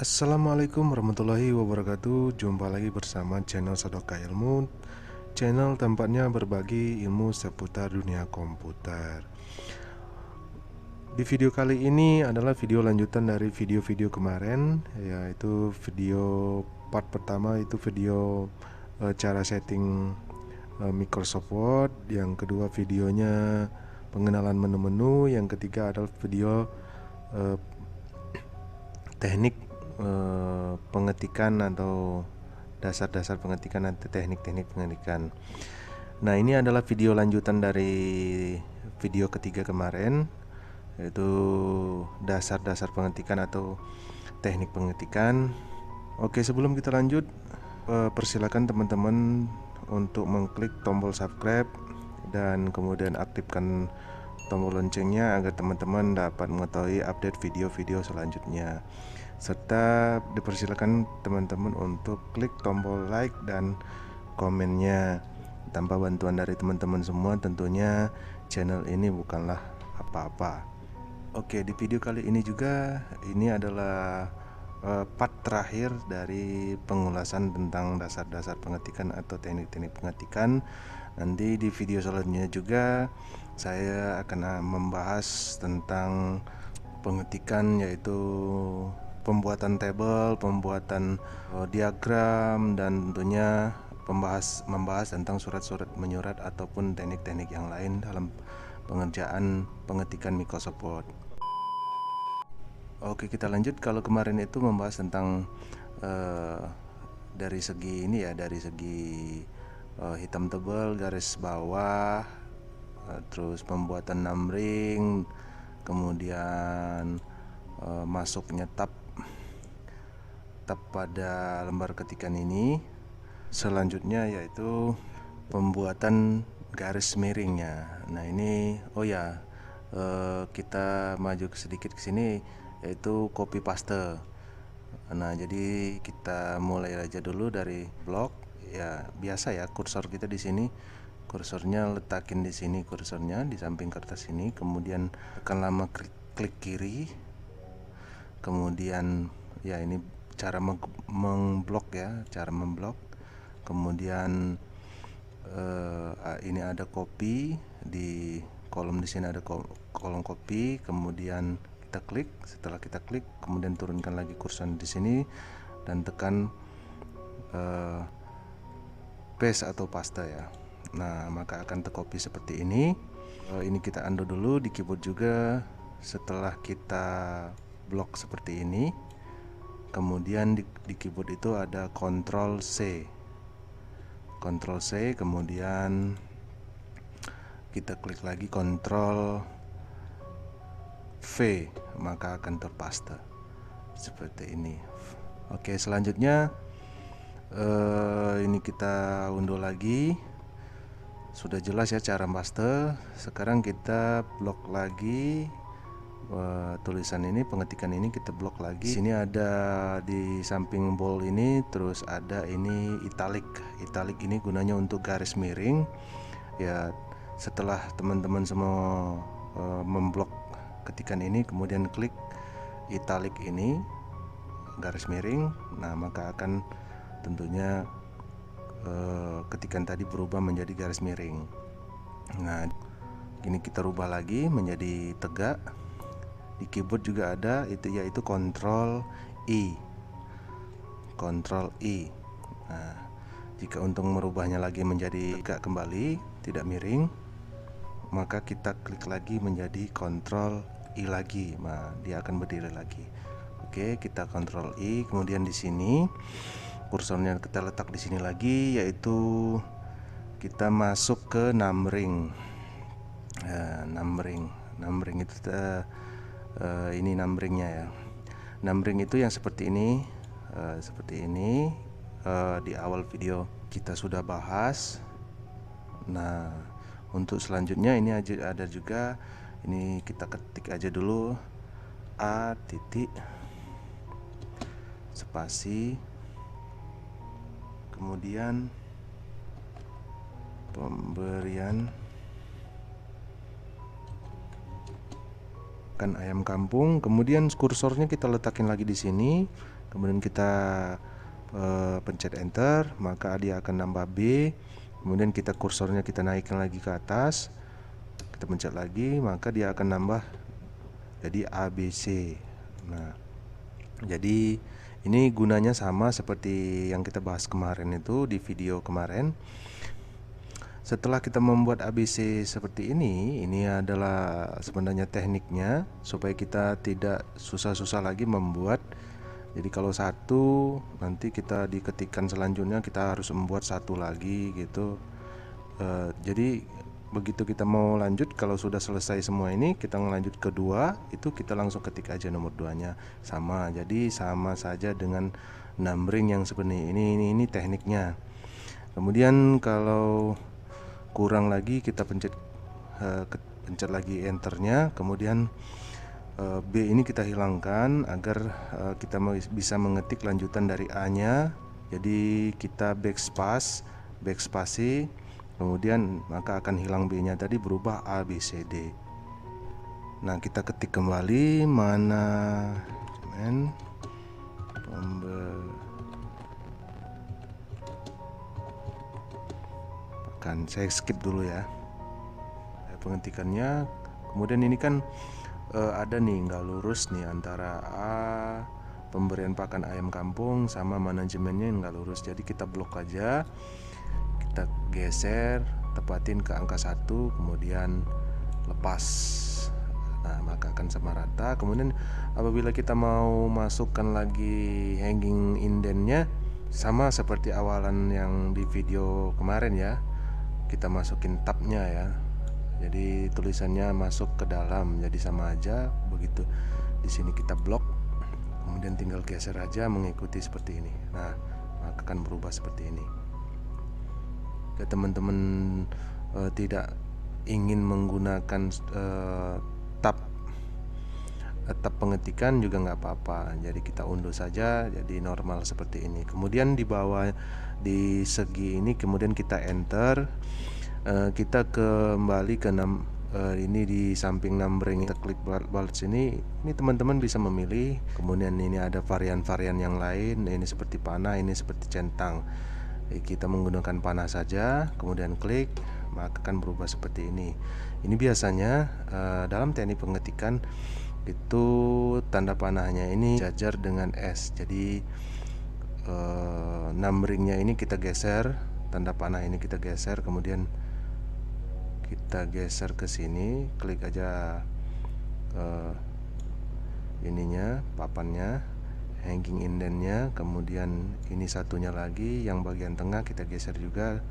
Assalamualaikum warahmatullahi wabarakatuh. Jumpa lagi bersama channel Sadoka Ilmu, channel tempatnya berbagi ilmu seputar dunia komputer. Di video kali ini adalah video lanjutan dari video-video kemarin, yaitu video part pertama itu video cara setting Microsoft Word. Yang kedua videonya pengenalan menu-menu. Yang ketiga adalah video teknik pengetikan atau dasar-dasar pengetikan atau teknik-teknik pengetikan. Nah, ini adalah video lanjutan dari video ketiga kemarin, yaitu dasar-dasar pengetikan atau teknik pengetikan. Oke, sebelum kita lanjut, persilakan teman-teman untuk mengklik tombol subscribe dan kemudian aktifkan tombol loncengnya agar teman-teman dapat mengetahui update video-video selanjutnya. Serta dipersilakan teman-teman untuk klik tombol like dan komennya. Tanpa bantuan dari teman-teman semua, tentunya channel ini bukanlah apa-apa. Oke, di video kali ini juga ini adalah part terakhir dari pengulasan tentang dasar-dasar pengetikan atau teknik-teknik pengetikan. Nanti di video selanjutnya juga saya akan membahas tentang pengetikan, yaitu pembuatan tabel, pembuatan diagram, dan tentunya membahas tentang surat-surat menyurat ataupun teknik-teknik yang lain dalam pengerjaan pengetikan Microsoft Word. Oke, kita lanjut. Kalau kemarin itu membahas tentang dari segi ini ya, dari segi hitam tebal, garis bawah, terus pembuatan numbering, kemudian masuknya tab pada lembar ketikan ini. Selanjutnya yaitu pembuatan garis miringnya. Nah, ini kita maju sedikit ke sini, yaitu copy paste. Nah, jadi kita mulai aja dulu dari blok. Ya, biasa ya, kursor kita di sini. Kursornya letakin di sini, kursornya di samping kertas ini. Kemudian tekan lama klik kiri. Kemudian ya, ini cara memblok ya, cara memblok. Kemudian ini ada copy di kolom, di sini ada kolom copy. Kemudian kita klik. Setelah kita klik, kemudian turunkan lagi kursor di sini dan tekan paste atau paste ya. Nah, maka akan tercopy seperti ini. Ini kita undo dulu di keyboard juga. Setelah kita blok seperti ini, kemudian di keyboard itu ada Ctrl C, kemudian kita klik lagi Ctrl V, maka akan terpaste seperti ini. Oke, selanjutnya ini kita unduh lagi. Sudah jelas ya cara paste. Sekarang kita blok lagi tulisan ini, pengetikan ini kita blok lagi. Sini ada di samping bold ini, terus ada ini italic. Italic ini gunanya untuk garis miring. Ya, setelah teman-teman semua memblok ketikan ini, kemudian klik italic ini, garis miring. Nah, maka akan tentunya ketikan tadi berubah menjadi garis miring. Nah, ini kita rubah lagi menjadi tegak. Di keyboard juga ada itu, yaitu Ctrl I. Nah, jika untuk merubahnya lagi menjadi tegak kembali, tidak miring, maka kita klik lagi menjadi Ctrl I lagi. Nah, dia akan berdiri lagi. Oke, kita Ctrl I, kemudian di sini kursornya kita letak di sini lagi, yaitu kita masuk ke numbering. Numbering itu ini numberingnya ya. Numbering itu yang seperti ini, di awal video kita sudah bahas. Nah, untuk selanjutnya ini ada juga, ini kita ketik aja dulu A titik spasi, kemudian pemberian pakan ayam kampung. Kemudian kursornya kita letakin lagi di sini, kemudian kita pencet enter, maka dia akan nambah B. Kemudian kita kursornya kita naikkan lagi ke atas, kita pencet lagi, maka dia akan nambah jadi ABC. Nah, jadi ini gunanya sama seperti yang kita bahas kemarin itu di video kemarin. Setelah kita membuat ABC seperti ini adalah sebenarnya tekniknya supaya kita tidak susah-susah lagi membuat. Jadi kalau satu, nanti kita diketikkan selanjutnya kita harus membuat satu lagi gitu. Jadi begitu kita mau lanjut, kalau sudah selesai semua ini, kita ngelanjut kedua, itu kita langsung ketik aja nomor 2-nya sama. Jadi sama saja dengan numbering yang seperti ini tekniknya. Kemudian kalau kurang lagi kita pencet lagi enternya, kemudian B ini kita hilangkan agar kita bisa mengetik lanjutan dari A nya. Jadi kita backspasi, kemudian maka akan hilang B nya tadi, berubah A, B, C, D. Nah, kita ketik kembali mana saya skip dulu ya pengetikannya. Kemudian ini kan ada nih nggak lurus nih antara A, pemberian pakan ayam kampung, sama manajemennya nggak lurus. Jadi kita blok aja, kita geser, tepatin ke angka 1, kemudian lepas. Nah, maka akan sama rata. Kemudian apabila kita mau masukkan lagi hanging indennya, sama seperti awalan yang di video kemarin ya, kita masukin tabnya ya. Jadi tulisannya masuk ke dalam, jadi sama aja. Begitu di sini kita blok, kemudian tinggal geser aja mengikuti seperti ini. Nah, maka akan berubah seperti ini. Ya, teman-teman tidak ingin menggunakan tab pengetikan juga nggak apa-apa. Jadi kita unduh saja jadi normal seperti ini. Kemudian di bawah di segi ini kemudian kita enter. Kita kembali ke ini di samping numbering, kita klik bulge ini teman-teman bisa memilih. Kemudian ini ada varian-varian yang lain, ini seperti panah, ini seperti centang. Kita menggunakan panah saja, kemudian klik, maka akan berubah seperti ini. Ini biasanya dalam teknik pengetikan itu tanda panahnya ini sejajar dengan S. Jadi numberingnya ini kita geser, tanda panah ini kita geser, kemudian kita geser ke sini, klik aja ininya, papannya, hanging indennya, kemudian ini satunya lagi yang bagian tengah kita geser juga,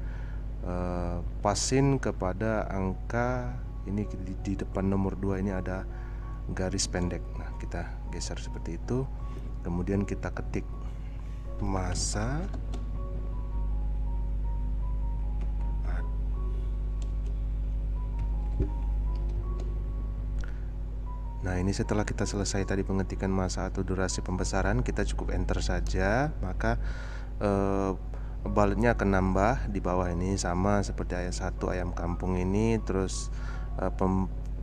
pasin kepada angka ini di depan nomor 2 ini ada garis pendek. Nah, kita geser seperti itu, kemudian kita ketik masa Nah, ini setelah kita selesai tadi pengetikan masa atau durasi pembesaran, kita cukup enter saja, maka baletnya akan nambah di bawah ini sama seperti ayat 1 ayam kampung ini, terus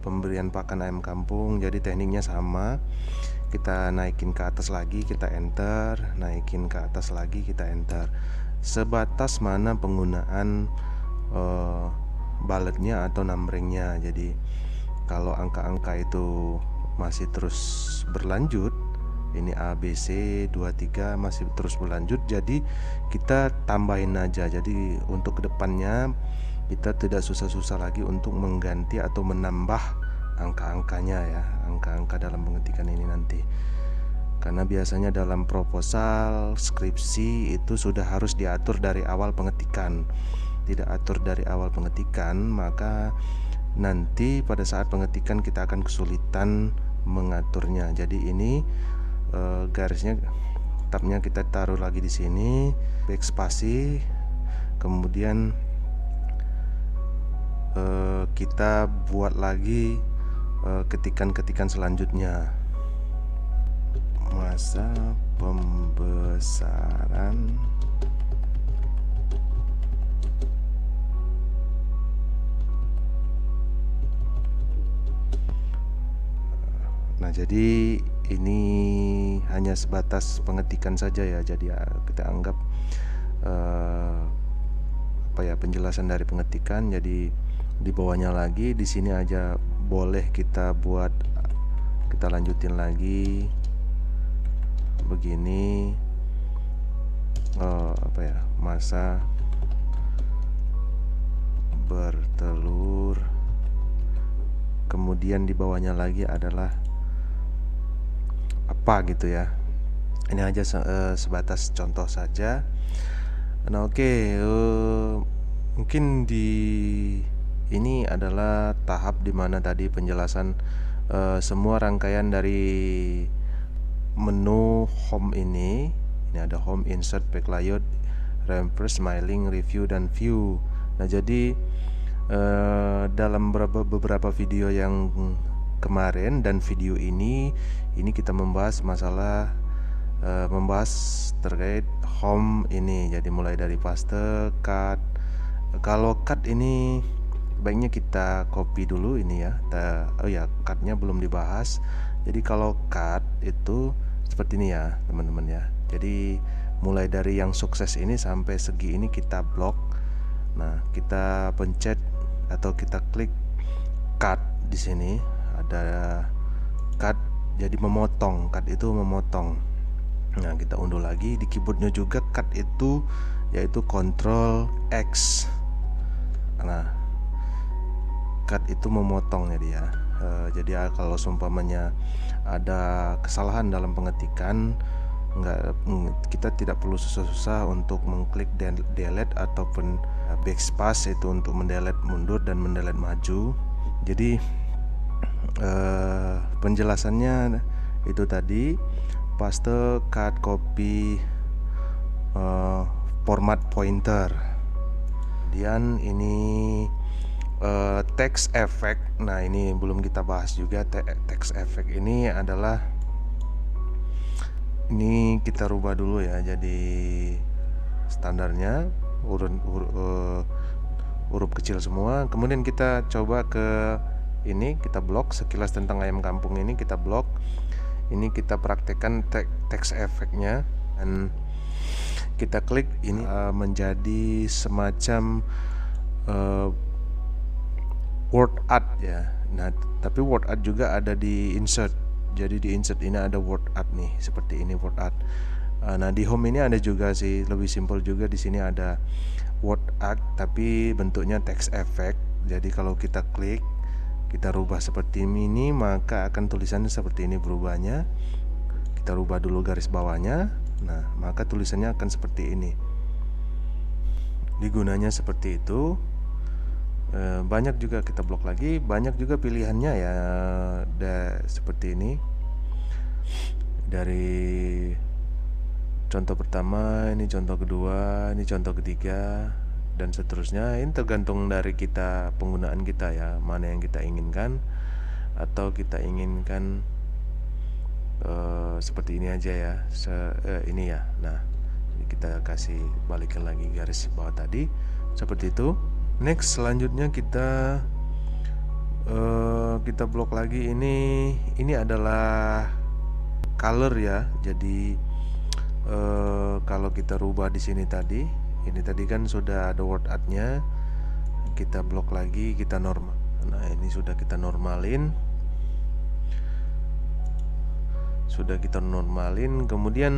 pemberian pakan ayam kampung. Jadi tekniknya sama, kita naikin ke atas lagi, kita enter, naikin ke atas lagi, kita enter. Sebatas mana penggunaan baletnya atau numberingnya. Jadi kalau angka-angka itu masih terus berlanjut, ini A, B, C, 2, 3 masih terus berlanjut, jadi kita tambahin aja. Jadi untuk kedepannya kita tidak susah-susah lagi untuk mengganti atau menambah angka-angkanya ya, angka-angka dalam pengetikan ini nanti. Karena biasanya dalam proposal, skripsi itu sudah harus diatur dari awal pengetikan. Tidak atur dari awal pengetikan, maka nanti pada saat pengetikan kita akan kesulitan mengaturnya. Jadi ini garisnya, tabnya kita taruh lagi di sini, backspasi, kemudian kita buat lagi ketikan-ketikan selanjutnya. Masa pembesaran Nah, jadi ini hanya sebatas pengetikan saja ya. Jadi kita anggap penjelasan dari pengetikan. Jadi di bawahnya lagi di sini aja boleh kita buat, kita lanjutin lagi begini. Masa bertelur. Kemudian di bawahnya lagi adalah apa gitu ya. Ini aja sebatas contoh saja. Nah, mungkin di ini adalah tahap dimana tadi penjelasan semua rangkaian dari menu home ini. Ini ada home, insert, back layout, reverse, smiling, review, dan view. Nah, jadi dalam beberapa video yang kemarin dan video ini kita membahas masalah terkait home ini. Jadi mulai dari paste, cut. Kalau cut ini baiknya kita copy dulu ini ya. Cutnya belum dibahas. Jadi kalau cut itu seperti ini ya teman-teman ya. Jadi mulai dari yang sukses ini sampai segi ini kita blok. Nah, kita pencet atau kita klik cut. Di sini ada cut, jadi memotong. Cut itu memotong. Nah, kita unduh lagi. Di keyboardnya juga cut itu yaitu Ctrl X. Nah, cut itu memotong ya dia. Jadi kalau seumpamanya ada kesalahan dalam pengetikan, kita tidak perlu susah-susah untuk mengklik delete ataupun backspace itu untuk mendelete mundur dan mendelete maju. Jadi penjelasannya itu tadi: paste, cut, copy, format pointer. Kemudian ini text effect. Nah, ini belum kita bahas juga. Text effect ini adalah, ini kita rubah dulu ya. Jadi standarnya huruf kecil semua. Kemudian kita coba ke ini, kita blok sekilas tentang ayam kampung ini, kita blok. Ini kita praktekkan text effect-nya dan kita klik ini menjadi semacam word art ya. Nah, tapi word art juga ada di insert. Jadi di insert ini ada word art nih, seperti ini word art. Nah, di home ini ada juga sih, lebih simpel juga. Di sini ada word art tapi bentuknya text effect. Jadi kalau kita klik, kita rubah seperti ini, maka akan tulisannya seperti ini berubahnya. Kita rubah dulu garis bawahnya. Nah, maka tulisannya akan seperti ini. Digunanya seperti itu. Banyak juga kita blok lagi, banyak juga pilihannya ya. Seperti ini. Dari contoh pertama, ini contoh kedua, ini contoh ketiga, dan seterusnya. Ini tergantung dari kita, penggunaan kita ya, mana yang kita inginkan. Atau kita inginkan seperti ini aja ya, ini ya. Nah, kita kasih balikan lagi garis bawah tadi, seperti itu. Next, selanjutnya kita blok lagi. Ini adalah color ya. Jadi kalau kita rubah di sini tadi, ini tadi kan sudah ada word art-nya. Kita blok lagi, kita normal. Nah, ini sudah kita normalin. Kemudian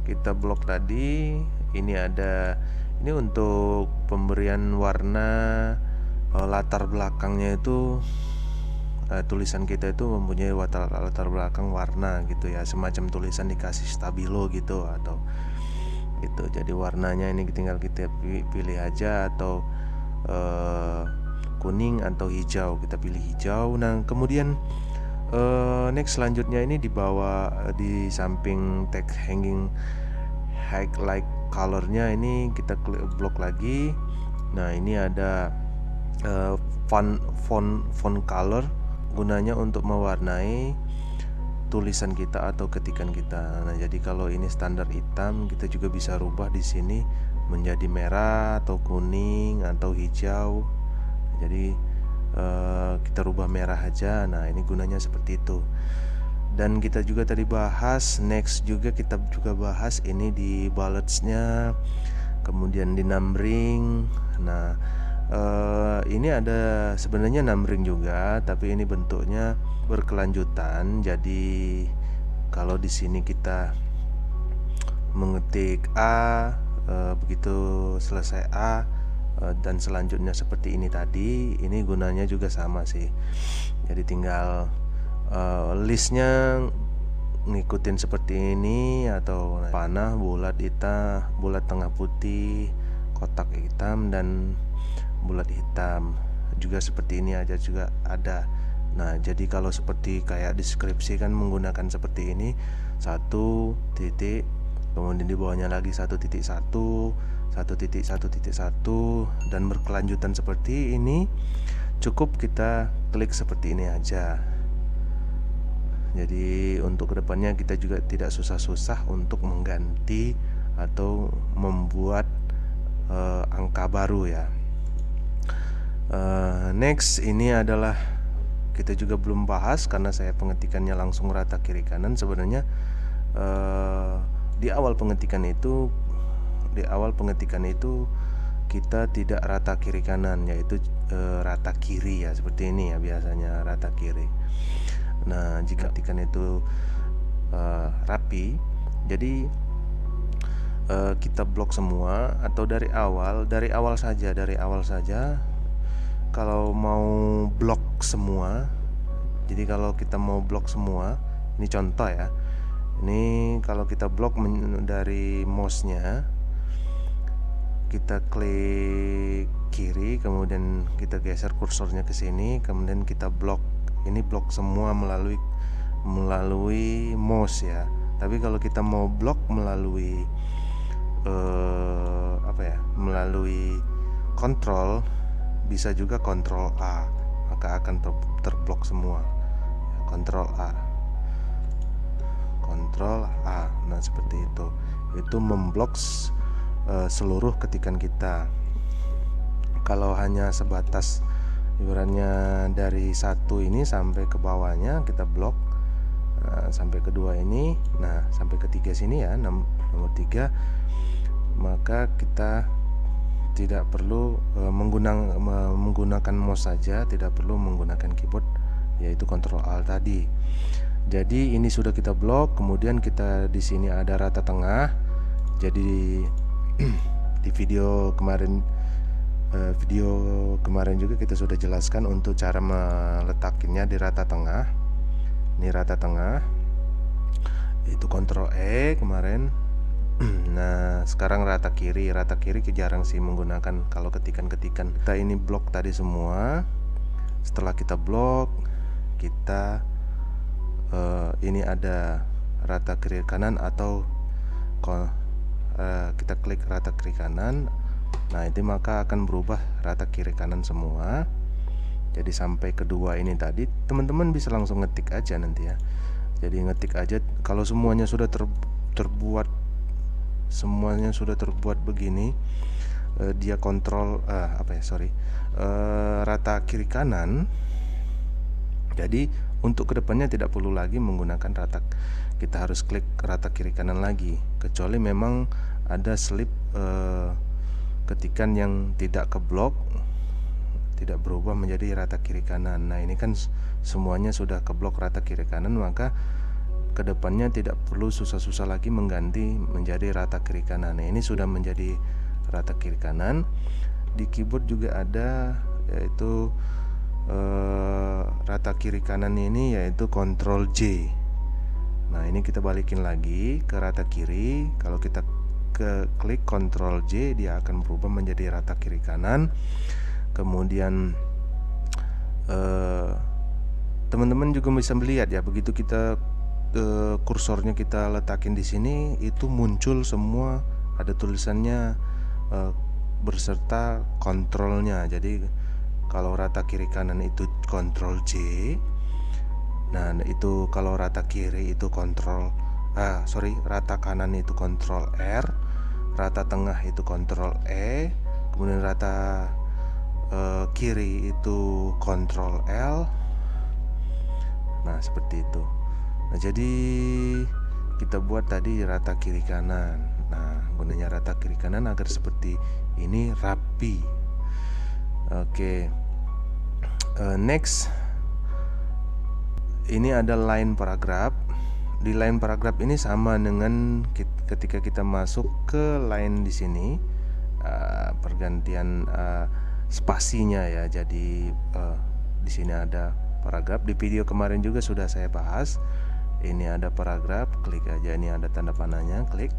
kita blok tadi. Ini untuk pemberian warna, latar belakangnya itu tulisan kita itu mempunyai latar belakang warna gitu ya, semacam tulisan dikasih stabilo gitu atau gitu. Jadi warnanya ini tinggal kita pilih aja, atau kuning atau hijau, kita pilih hijau. Nah, kemudian next selanjutnya ini di bawah, di samping text hanging highlight colornya ini kita blok lagi. Nah, ini ada font color, gunanya untuk mewarnai tulisan kita atau ketikan kita. Nah, jadi kalau ini standar hitam, kita juga bisa rubah di sini menjadi merah atau kuning atau hijau. Jadi kita rubah merah aja. Nah, ini gunanya seperti itu. Dan kita juga tadi bahas, next juga kita juga bahas ini di bullets-nya, kemudian di numbering. Nah, ini ada sebenarnya numbering juga, tapi ini bentuknya berkelanjutan. Jadi kalau di sini kita mengetik A, begitu selesai A, dan selanjutnya seperti ini tadi, ini gunanya juga sama sih. Jadi tinggal listnya ngikutin seperti ini, atau panah bulat hitam, bulat tengah putih, kotak hitam, dan bulat hitam juga seperti ini aja juga ada. Nah, jadi kalau seperti kayak deskripsi kan menggunakan seperti ini, satu titik, kemudian di bawahnya lagi 1.1, 1.1.1, dan berkelanjutan seperti ini. Cukup kita klik seperti ini aja. Jadi untuk kedepannya kita juga tidak susah-susah untuk mengganti atau membuat angka baru ya. Next, ini adalah kita juga belum bahas karena saya pengetikannya langsung rata kiri kanan. Sebenarnya di awal pengetikan itu kita tidak rata kiri kanan, yaitu rata kiri ya, seperti ini ya, biasanya rata kiri. Nah, jika ketikan itu rapi, jadi kita blok semua, atau dari awal saja. Kalau mau blok semua, jadi kalau kita mau blok semua, ini contoh ya. Ini kalau kita blok dari mouse-nya, kita klik kiri, kemudian kita geser kursornya ke sini, kemudian kita blok. Ini blok semua melalui mouse ya. Tapi kalau kita mau blok melalui melalui kontrol, bisa juga kontrol A, maka akan terblok semua. Kontrol A. Nah, seperti itu memblok seluruh ketikan kita. Kalau hanya sebatas ibaratnya dari satu ini sampai ke bawahnya kita blok, sampai kedua ini, nah sampai ketiga sini ya, nomor 3, maka kita tidak perlu menggunakan mouse saja, tidak perlu menggunakan keyboard, yaitu Ctrl Alt tadi. Jadi ini sudah kita blok, kemudian kita di sini ada rata tengah. Jadi di video kemarin juga kita sudah jelaskan untuk cara meletakinnya di rata tengah. Ini rata tengah, itu Ctrl E kemarin. Nah, sekarang rata kiri jarang sih menggunakan kalau ketikan-ketikan. Kita ini blok tadi semua. Setelah kita blok, kita ini ada rata kiri kanan, atau kita klik rata kiri kanan. Nah, itu maka akan berubah rata kiri kanan semua. Jadi sampai kedua ini tadi, teman-teman bisa langsung ngetik aja nanti ya. Jadi ngetik aja kalau semuanya sudah terbuat begini, dia kontrol rata kiri kanan. Jadi untuk kedepannya tidak perlu lagi menggunakan rata, kita harus klik rata kiri kanan lagi, kecuali memang ada slip ketikan yang tidak keblok, tidak berubah menjadi rata kiri kanan. Nah, ini kan semuanya sudah keblok rata kiri kanan, maka kedepannya tidak perlu susah-susah lagi mengganti menjadi rata kiri kanan. Nah, ini sudah menjadi rata kiri kanan. Di keyboard juga ada, yaitu rata kiri kanan ini, yaitu Ctrl J. Nah, ini kita balikin lagi ke rata kiri. Kalau kita klik Ctrl J, dia akan berubah menjadi rata kiri kanan. Kemudian teman-teman juga bisa melihat ya, begitu kita kursornya kita letakin di sini, itu muncul semua, ada tulisannya beserta kontrolnya. Jadi kalau rata kiri kanan itu Ctrl J, nah itu kalau rata kiri itu rata kanan itu Ctrl R, rata tengah itu Ctrl E, kemudian rata kiri itu Ctrl L. Nah, seperti itu. Nah, jadi kita buat tadi rata kiri kanan. Nah, gunanya rata kiri kanan agar seperti ini rapi. Oke. Next, ini ada line paragraf. Di line paragraf ini sama dengan ketika kita masuk ke line di sini, pergantian spasinya ya. Jadi di sini ada paragraf. Di video kemarin juga sudah saya bahas. Ini ada paragraf, klik aja, ini ada tanda panahnya, klik.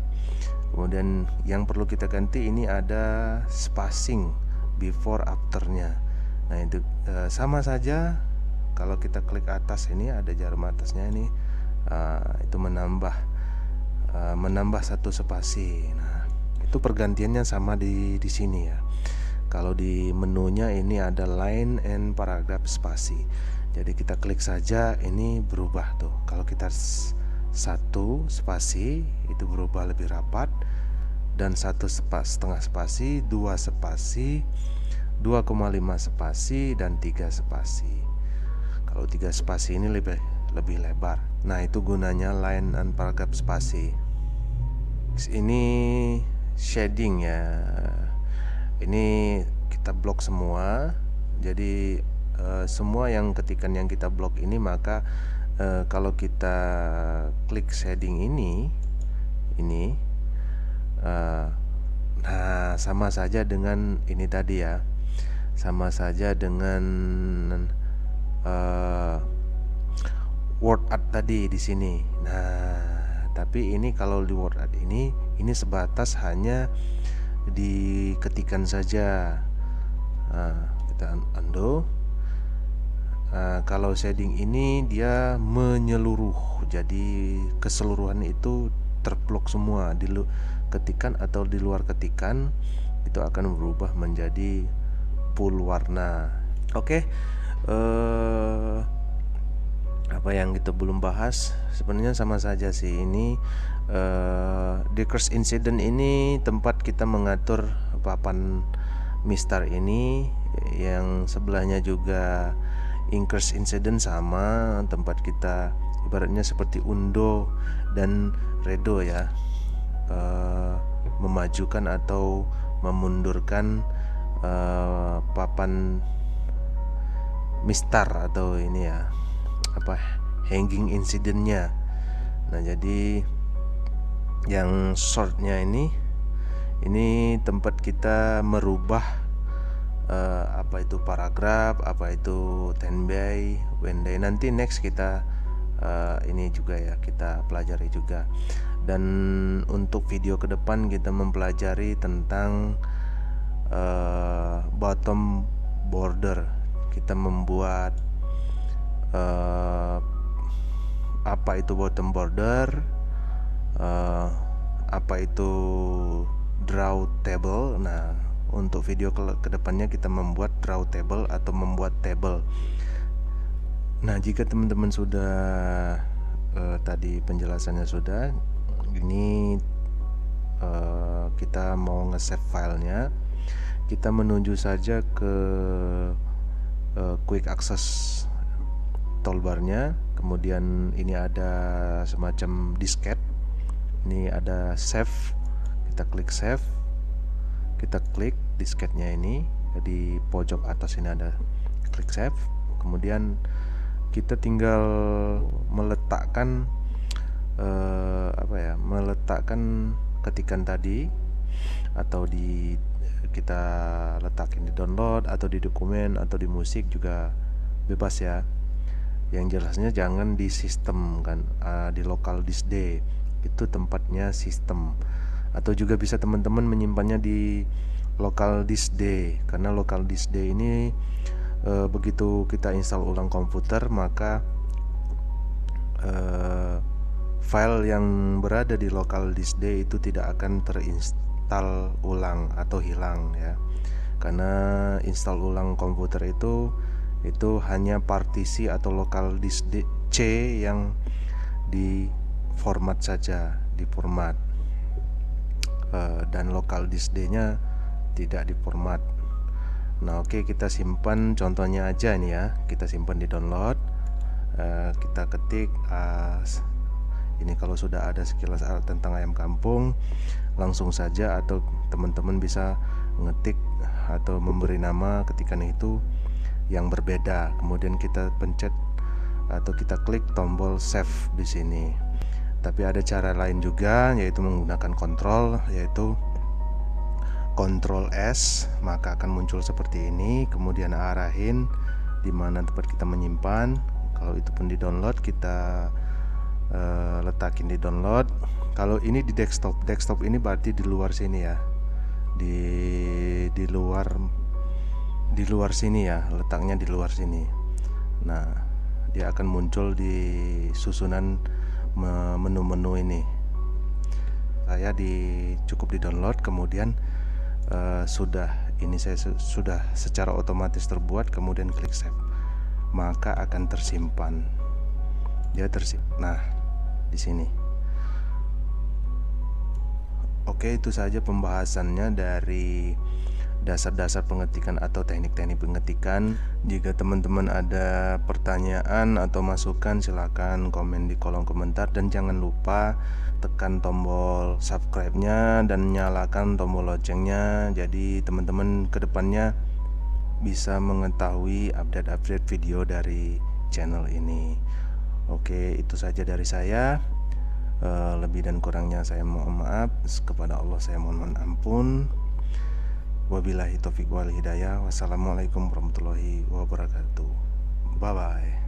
Kemudian yang perlu kita ganti ini ada spacing before afternya. Nah, itu sama saja. Kalau kita klik atas ini ada jarum atasnya ini, itu menambah satu spasi. Nah, itu pergantiannya sama di sini ya. Kalau di menunya ini ada line and paragraph spasi. Jadi kita klik saja, ini berubah tuh. Kalau kita satu spasi itu berubah lebih rapat, dan setengah spasi, 2 spasi, 2,5 spasi, dan 3 spasi. Kalau 3 spasi ini lebih lebar. Nah, itu gunanya line and paragraph spasi. Ini shading ya. Ini kita blok semua. Jadi semua ketikan yang kita blok ini, maka kalau kita klik shading ini, nah sama saja dengan ini tadi ya, sama saja dengan word art tadi di sini. Nah, tapi ini kalau di word art ini sebatas hanya diketikan saja. Nah, kita undo. Kalau shading ini dia menyeluruh, jadi keseluruhan itu terblok semua. Di ketikan atau di luar ketikan itu akan berubah menjadi full warna. Oke. Apa yang kita belum bahas sebenarnya sama saja sih. Ini Decrease Incident ini tempat kita mengatur papan mistar ini, yang sebelahnya juga Increase Incident sama, tempat kita ibaratnya seperti undo dan redo ya, memajukan atau memundurkan papan mistar atau ini ya, hanging incidentnya. Nah, jadi yang shortnya ini tempat kita merubah apa itu paragraf, apa itu tenbei, wendai. Nanti next kita ini juga ya, kita pelajari juga. Dan untuk video ke depan kita mempelajari tentang bottom border. Kita membuat apa itu bottom border, apa itu draw table. Nah, untuk video kedepannya kita membuat draw table atau membuat table. Nah, jika teman-teman sudah tadi penjelasannya sudah, ini kita mau nge-save filenya. Kita menuju saja ke quick access toolbarnya. Kemudian ini ada semacam disket. Ini ada save. Kita klik save. Kita klik disketnya ini di pojok atas, ini ada klik save. Kemudian kita tinggal meletakkan meletakkan ketikan tadi, atau kita letakin di download atau di dokumen atau di musik juga bebas ya. Yang jelasnya jangan di sistem kan, di local disk D, itu tempatnya sistem. Atau juga bisa teman-teman menyimpannya di local disk D, karena local disk D ini begitu kita install ulang komputer, maka file yang berada di local disk D itu tidak akan terinstall ulang atau hilang ya. Karena install ulang komputer itu hanya partisi atau local disk C yang di format saja, di format. Dan local disk D-nya tidak diformat. Nah, oke, kita simpan contohnya aja nih ya. Kita simpan di download. kita ketik ini. Kalau sudah ada sekilas tentang ayam kampung, langsung saja, atau teman-teman bisa ngetik atau memberi nama ketikan itu yang berbeda. Kemudian kita pencet atau kita klik tombol save di sini. Tapi ada cara lain juga, yaitu menggunakan Ctrl S, maka akan muncul seperti ini. Kemudian arahin di mana tempat kita menyimpan. Kalau itu pun di download, kita letakin di download. Kalau ini di desktop ini berarti di luar sini ya, di luar sini ya, letaknya di luar sini. Nah, dia akan muncul di susunan menu-menu ini. Saya cukup di download, kemudian saya sudah secara otomatis terbuat, kemudian klik save, maka akan tersimpan. Dia tersimpan. Nah, di sini. Oke, itu saja pembahasannya dari dasar-dasar pengetikan atau teknik-teknik pengetikan. Jika teman-teman ada pertanyaan atau masukan, silakan komen di kolom komentar, dan jangan lupa tekan tombol subscribe-nya dan nyalakan tombol loncengnya, jadi teman-teman kedepannya bisa mengetahui update-update video dari channel ini. Oke, itu saja dari saya. Lebih dan kurangnya saya mohon maaf. Kepada Allah saya mohon ampun. Wabillahi taufiq wal hidayah. Wassalamualaikum warahmatullahi wabarakatuh. Bye bye.